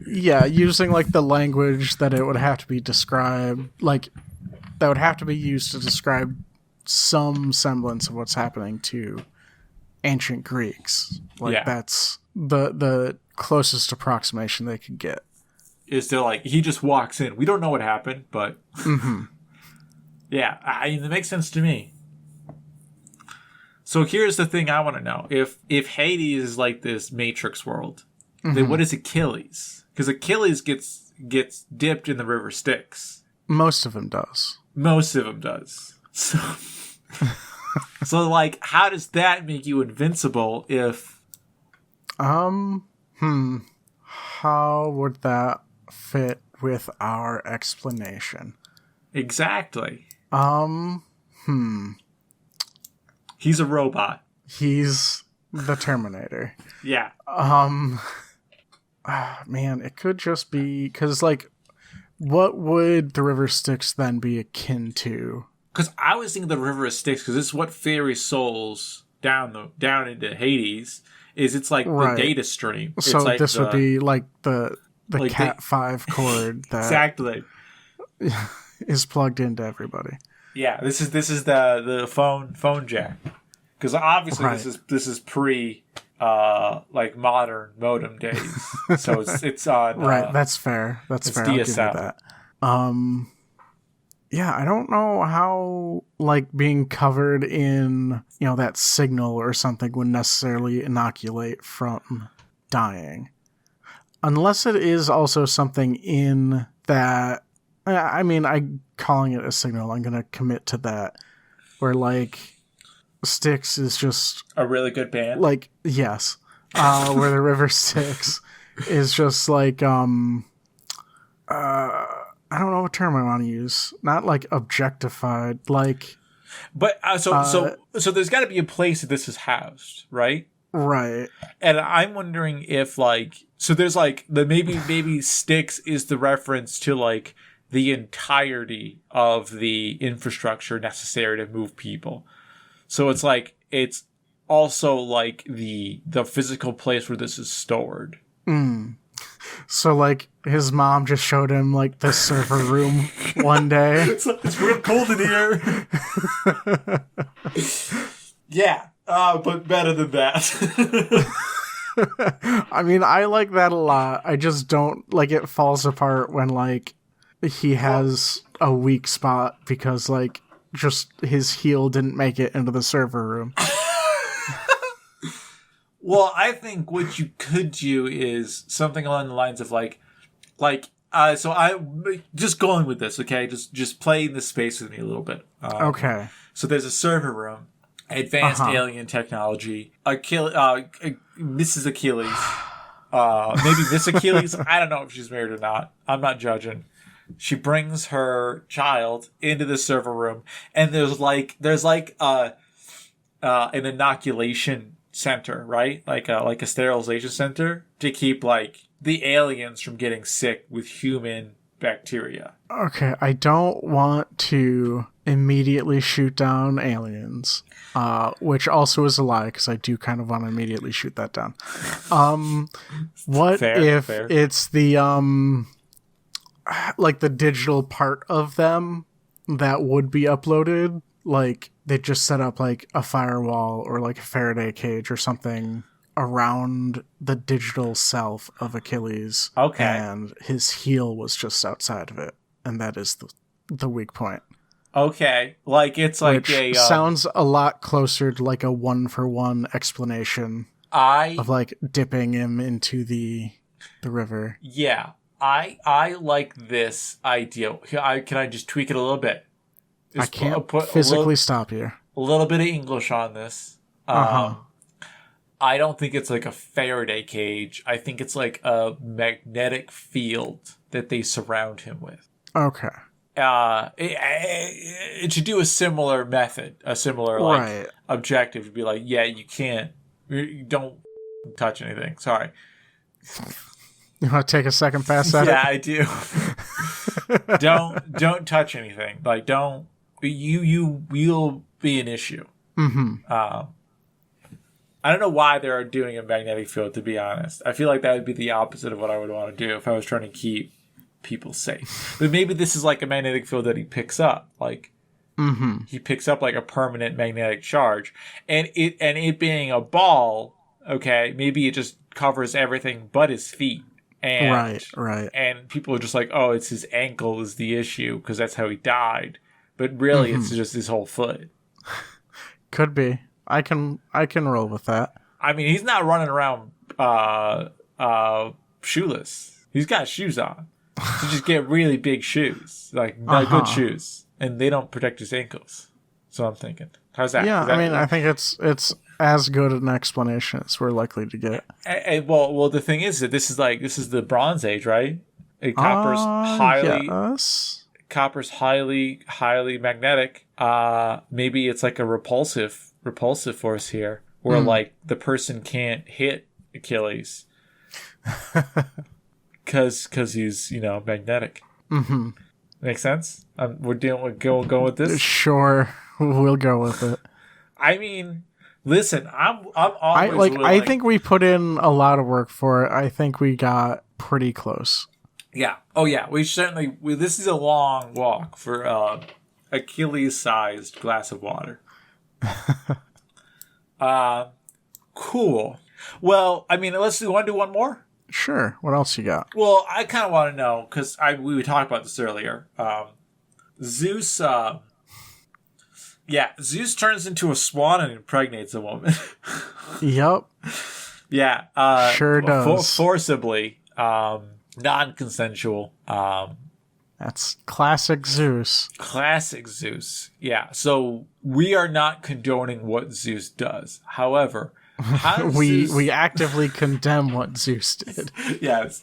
Using like the language that it would have to be described, like that would have to be used to describe some semblance of what's happening to ancient Greeks. Like that's the closest approximation they could get. Is to like he just walks in. We don't know what happened, but yeah, I mean, it makes sense to me. So here's the thing I want to know: if Hades is like this Matrix world, then what is Achilles? Because Achilles gets dipped in the river Styx. Most of them does. So like, how does that make you invincible? If how would that fit with our explanation? Exactly. He's a robot. He's the Terminator. Yeah. Man, it could just be because, like, what would the river Styx then be akin to? Because I was thinking the river of Styx because it's what ferries souls down into Hades. It's like the data stream. So it's like this would be like the like Cat 5 cord that exactly is plugged into everybody. Yeah, this is the phone jack. Because obviously this is pre like modern modem days. So it's on right. That's fair. That's fair. DSL. I'll give you that. Yeah, I don't know how like being covered in that signal or something would necessarily inoculate from dying, unless it is also something in that. I mean, I'm calling it a signal. I'm gonna commit to that, where like Styx is just a really good band. Like, yes. where the river Styx is just like I don't know what term I want to use. Not like objectified, like. But so there's got to be a place that this is housed, right? Right. And I'm wondering if there's maybe Styx is the reference to like the entirety of the infrastructure necessary to move people. So it's also like the physical place where this is stored. So like his mom just showed him like the server room one day. It's real cold in here. Yeah, but better than that. I mean, I like that a lot. I just don't like it falls apart when like he has a weak spot because like just his heel didn't make it into the server room. Well, I think what you could do is something along the lines of so I just going with this, okay? Just playing this space with me a little bit. Okay. So there's a server room, advanced alien technology. Mrs. Achilles, maybe Miss Achilles. I don't know if she's married or not. I'm not judging. She brings her child into the server room, and there's an inoculation center, right? Like a sterilization center to keep like the aliens from getting sick with human bacteria. Okay, I don't want to immediately shoot down aliens, which also is a lie because I do kind of want to immediately shoot that down. What if it's the like the digital part of them that would be uploaded? Like they just set up like a firewall or like a Faraday cage or something around the digital self of Achilles. Okay. And his heel was just outside of it. And that is the weak point. Okay. Like it's like which sounds a lot closer to like a 1-for-1 explanation of like dipping him into the river. Yeah. I like this idea. Can I just tweak it a little bit? I can't physically stop you. A little bit of English on this. I don't think it's like a Faraday cage. I think it's like a magnetic field that they surround him with. Okay. It should do a similar method, a similar objective to be like, yeah, you don't touch anything. Sorry. You want to take a second pass at it? Yeah, I do. Don't touch anything. Like you'll be an issue. Mm-hmm. I don't know why they're doing a magnetic field, to be honest. I feel like that would be the opposite of what I would want to do if I was trying to keep people safe. But maybe this is like a magnetic field that he picks up. Like he picks up like a permanent magnetic charge. And it being a ball, okay, maybe it just covers everything but his feet. And, right. And people are just like, oh, it's his ankle is the issue because that's how he died. But really, it's just his whole foot. Could be. I can roll with that. I mean, he's not running around shoeless. He's got shoes on. So just get really big shoes, like good shoes, and they don't protect his ankles. So I'm thinking, how's that? Yeah, I think it's as good an explanation as we're likely to get. Well, the thing is that this is the Bronze Age, right? And copper's highly magnetic. Maybe it's like a repulsive force here, where like the person can't hit Achilles because he's magnetic. Mm-hmm. Makes sense. We're going with this. Sure, we'll go with it. I mean, listen, I'm always I think we put in a lot of work for it. I think we got pretty close. Yeah. Oh yeah. We certainly. This is a long walk for Achilles-sized glass of water. Cool. Well, I mean, let's want to do one more. Sure. What else you got? Well, I kind of want to know because we talked about this earlier. Zeus. Zeus turns into a swan and impregnates a woman. Yep. Yeah. Sure does. Forcibly. Non-consensual. That's classic Zeus. Classic Zeus. Yeah. So we are not condoning what Zeus does. However, We actively condemn what Zeus did. Yes.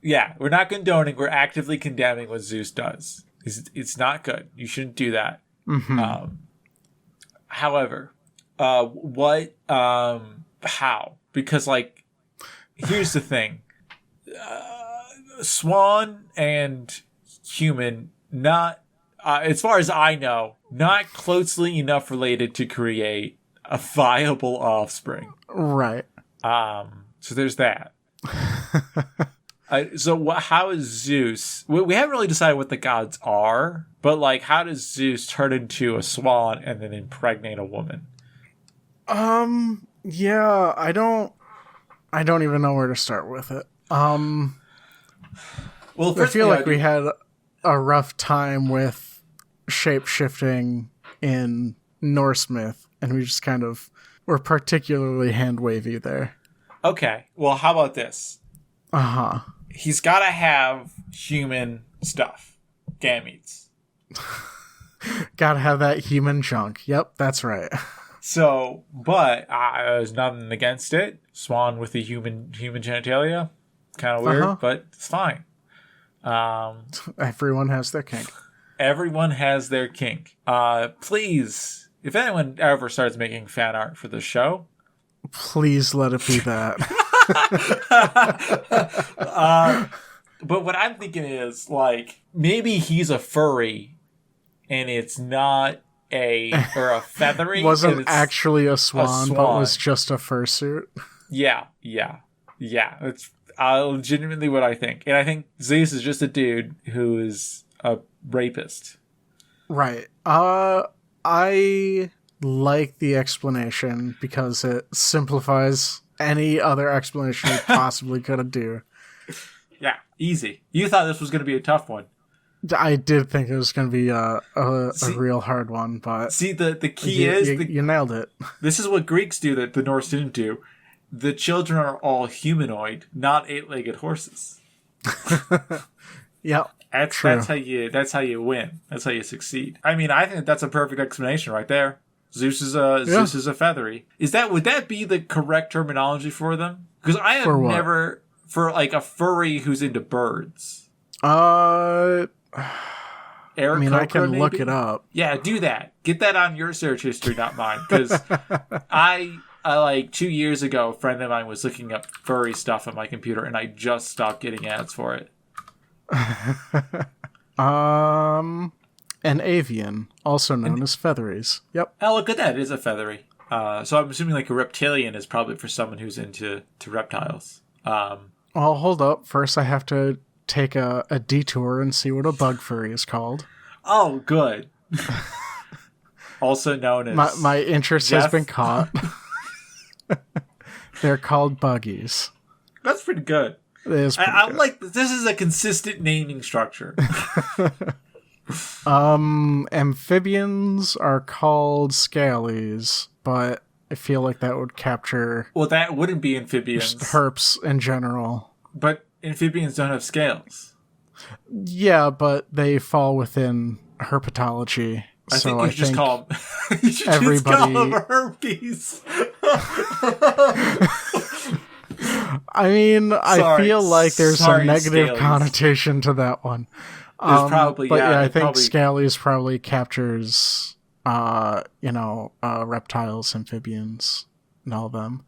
Yeah, we're not condoning, we're actively condemning what Zeus does. It's not good. You shouldn't do that. Mm-hmm. However, how? Because, like, here's the thing. Swan and human, not, as far as I know, not closely enough related to create a viable offspring. Right. So there's that. How is Zeus? We haven't really decided what the gods are, but, like, how does Zeus turn into a swan and then impregnate a woman? Yeah, I don't even know where to start with it. Well, I feel like we had a rough time with shape-shifting in Norse myth, and we just kind of were particularly hand-wavy there. Okay, well, how about this? Uh-huh. He's got to have human stuff. Gametes. Gotta have that human junk. Yep, that's right. So, but there's nothing against it. Swan with the human genitalia. Kind of weird, but it's fine. Everyone has their kink. Everyone has their kink. Please, if anyone ever starts making fan art for the show, please let it be that. But what I'm thinking is, like, maybe he's a furry and it's not a feathery. Wasn't actually a swan, but was just a fursuit. Yeah. That's legitimately what I think. And I think Zeus is just a dude who is a rapist. Right. I like the explanation because it simplifies any other explanation you possibly could do. Yeah, easy. You thought this was going to be a tough one. I did think it was going to be a real hard one, but see, the key is you nailed it. This is what Greeks do that the Norse didn't do. The children are all humanoid, not 8-legged horses. Yep. That's how you win. That's how you succeed. I mean, I think that's a perfect explanation right there. Zeus is a feathery. Would that be the correct terminology for them? Because I have never for like a furry who's into birds. I mean, I can maybe? Look it up. Yeah, do that. Get that on your search history, not mine. Because I like 2 years ago, a friend of mine was looking up furry stuff on my computer, and I just stopped getting ads for it. An avian, also known as featheries. Yep. Oh, look at that. It is a feathery. So I'm assuming like a reptilian is probably for someone who's into reptiles. Well, hold up. First, I have to take a detour and see what a bug furry is called. Oh, good. Also known as... My interest has been caught. They're called buggies. That's pretty good. It is pretty I'm good. like, this is a consistent naming structure. Amphibians are called scalies, but I feel like that would capture... Well, that wouldn't be amphibians. Herps in general. But amphibians don't have scales. Yeah, but they fall within herpetology. I think you should just call them... everybody... just call them herpes. I mean, I feel like there's some negative scalies. Connotation to that one. There's probably, but yeah, I think scalies probably captures, reptiles, amphibians, and all of them.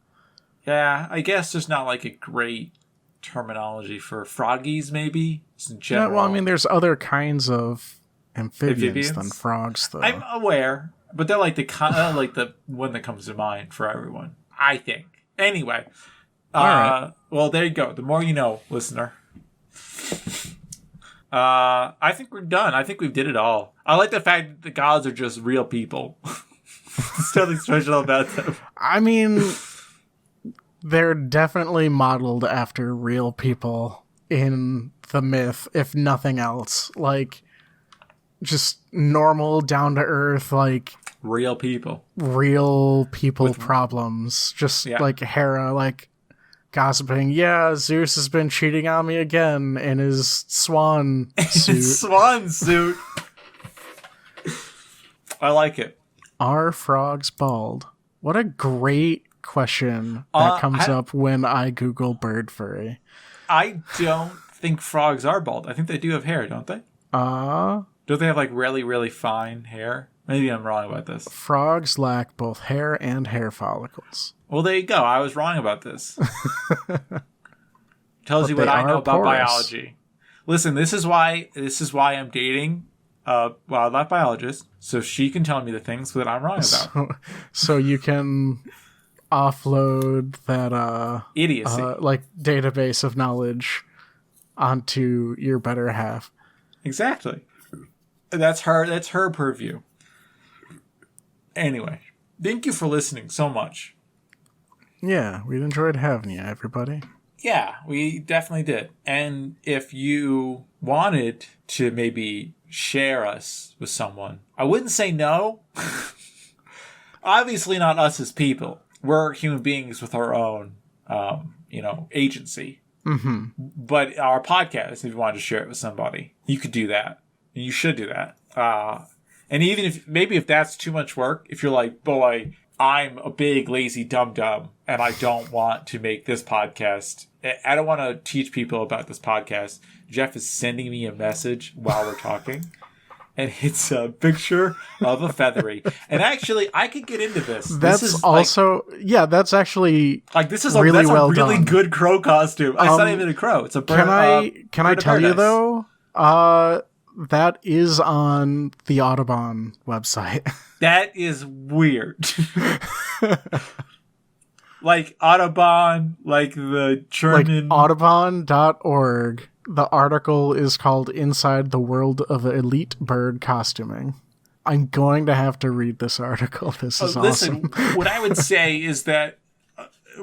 Yeah, I guess there's not like a great terminology for froggies, maybe. Just in general. Yeah, well, I mean, there's other kinds of amphibians than frogs, though. I'm aware, but they're like the one that comes to mind for everyone, I think. Anyway, all right. Well, there you go. The more you know, listener. I think we're done. I think we did it all. I like the fact that the gods are just real people. There's nothing special about them. I mean, they're definitely modeled after real people in the myth, if nothing else. Like, just normal, down-to-earth, like... Real people problems. Just, like, Hera, like... gossiping, yeah, Zeus has been cheating on me again in his swan suit. Swan suit. I like it. Are frogs bald? What a great question that comes up when I Google bird furry. I don't think frogs are bald. I think they do have hair, don't they? Don't they have like really, really fine hair? Maybe I'm wrong about this. Frogs lack both hair and hair follicles. Well, there you go. I was wrong about this. Tells you what I know about biology. Listen, this is why I'm dating a wildlife biologist, so she can tell me the things that I'm wrong about. So you can offload that idiocy, like database of knowledge onto your better half. Exactly. That's her purview. Anyway, thank you for listening so much. Yeah, we enjoyed having you, everybody. Yeah, we definitely did. And if you wanted to maybe share us with someone, I wouldn't say no. Obviously not us as people. We're human beings with our own, agency. Mm-hmm. But our podcast, if you wanted to share it with somebody, you could do that. And you should do that. And even if that's too much work, if you're like, boy, I'm a big lazy dum-dum and I don't want to make this podcast. I don't want to teach people about this podcast. Jeff is sending me a message while we're talking. And it's a picture of a feathery. And actually, I could get into this. That's also, that's actually this is really a really good crow costume. It's not even a crow. It's a bird. Can I tell you though? That is on the Audubon website. That is weird. Like Audubon, like the German... Like Audubon.org. The article is called Inside the World of Elite Bird Costuming. I'm going to have to read this article. This is awesome. Listen, what I would say is that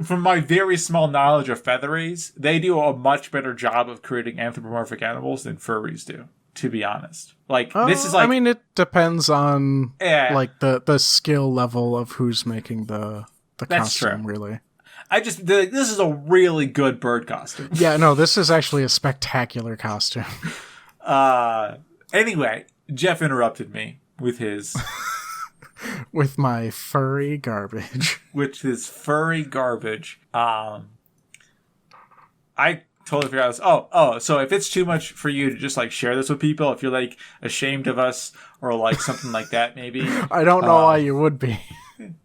from my very small knowledge of featheries, they do a much better job of creating anthropomorphic animals than furries do, to be honest. This is like... I mean, it depends on the skill level of who's making the costume, true. Really. This is a really good bird costume. Yeah, no, this is actually a spectacular costume. Anyway, Jeff interrupted me with his... with my furry garbage. With his furry garbage. I totally forgot this. Oh, so if it's too much for you to just share this with people, if you're ashamed of us or something like that, maybe. I don't know why you would be.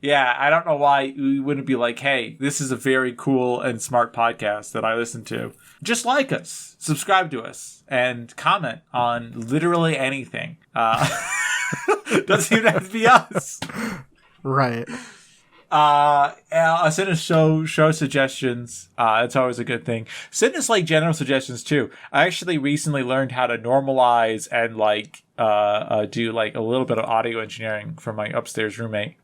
Yeah, I don't know why you wouldn't be like, hey, this is a very cool and smart podcast that I listen to. Just like us, subscribe to us, and comment on literally anything. Doesn't even have to be us. Right. Send us show suggestions. It's always a good thing. Send us general suggestions too. I actually recently learned how to normalize and do a little bit of audio engineering from my upstairs roommate,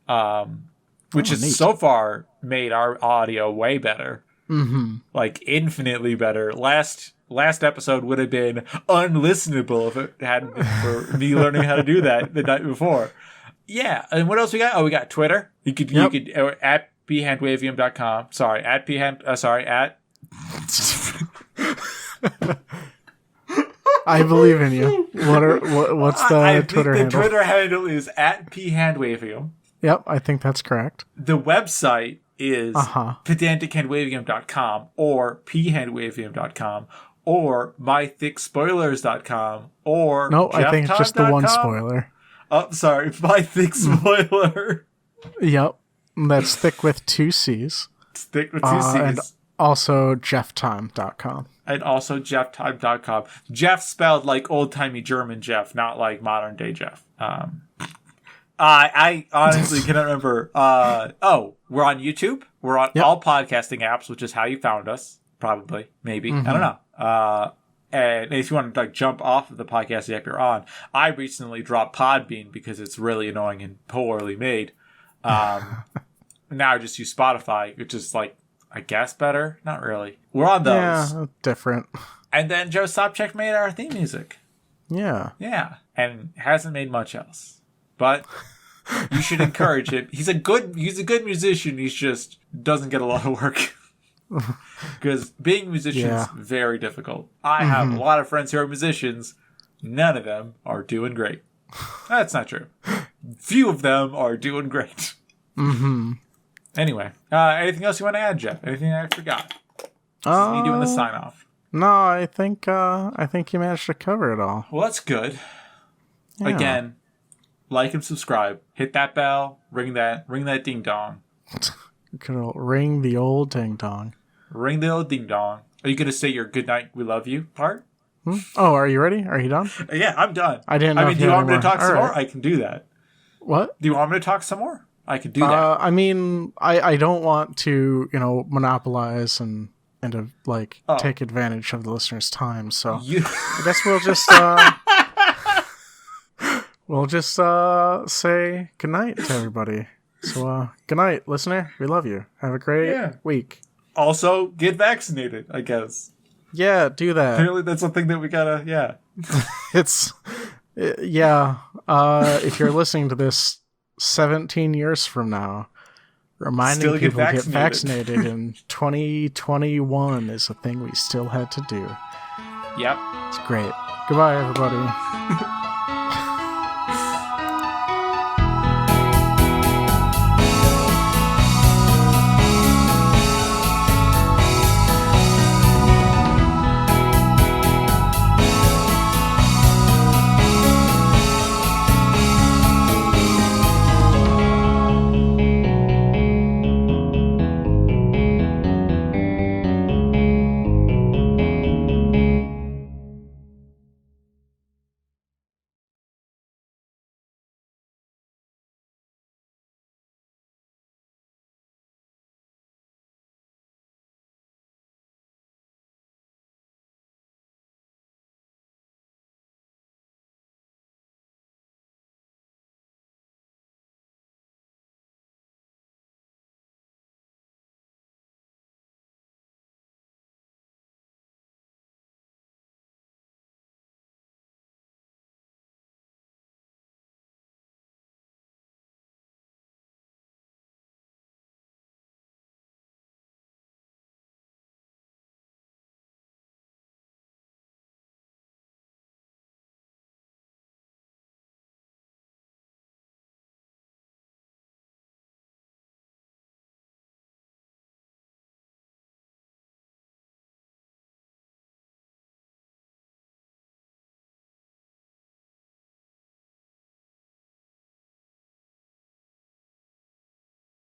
which has so far made our audio way better. Mm-hmm. Infinitely better. Last episode would have been unlistenable if it hadn't been for me learning how to do that the night before. Yeah, and what else we got? Oh, we got Twitter. You could at phandwavium.com. Sorry, at I believe in you. What's the Twitter handle? The Twitter handle is at phandwavium. Yep, I think that's correct. The website is pedantichandwavium.com or phandwavium.com or mythickspoilers.com or no, I think it's just the one spoiler. Oh, sorry, my thick spoiler. Yep, that's thick with 2 C's. It's thick with 2 C's. And also jefftime.com. And also jefftime.com. Jeff spelled like old-timey German Jeff, not like modern-day Jeff. I honestly cannot remember. We're on YouTube. We're on all podcasting apps, which is how you found us. Probably. Maybe. Mm-hmm. I don't know. And if you want to jump off of the podcast app you're on, I recently dropped Podbean because it's really annoying and poorly made. Now I just use Spotify, which is I guess better. Not really. We're on those. Yeah, different. And then Joe Sopchak made our theme music. Yeah. Yeah. And hasn't made much else. But you should encourage it. He's a good musician. He just doesn't get a lot of work. Because being a musician is very difficult. I have a lot of friends who are musicians. None of them are doing great. That's not true. Few of them are doing great. Mm-hmm. Anyway, anything else you want to add, Jeff? Anything I forgot? This is me doing the sign off. No, I think you managed to cover it all. Well, that's good. Yeah. Again, like and subscribe. Hit that bell. Ring that ding dong. Ring the old ding dong. Ring the old ding dong. Are you gonna say your good night, we love you part? Oh, are you ready? Are you done? Yeah, I'm done. I didn't know. I mean, do you want me to talk some more? I can do that. What? Do you want me to talk some more? I can do that. I mean, I don't want to, monopolize and to take advantage of the listeners' time. So I guess we'll just say goodnight to everybody. So good night, listener. We love you. Have a great week. Also, get vaccinated, I guess. Yeah, do that. Apparently, that's something that we gotta. Yeah. If you're listening to this 17 years from now, reminding people to get vaccinated in 2021 is a thing we still had to do. Yep. It's great. Goodbye, everybody.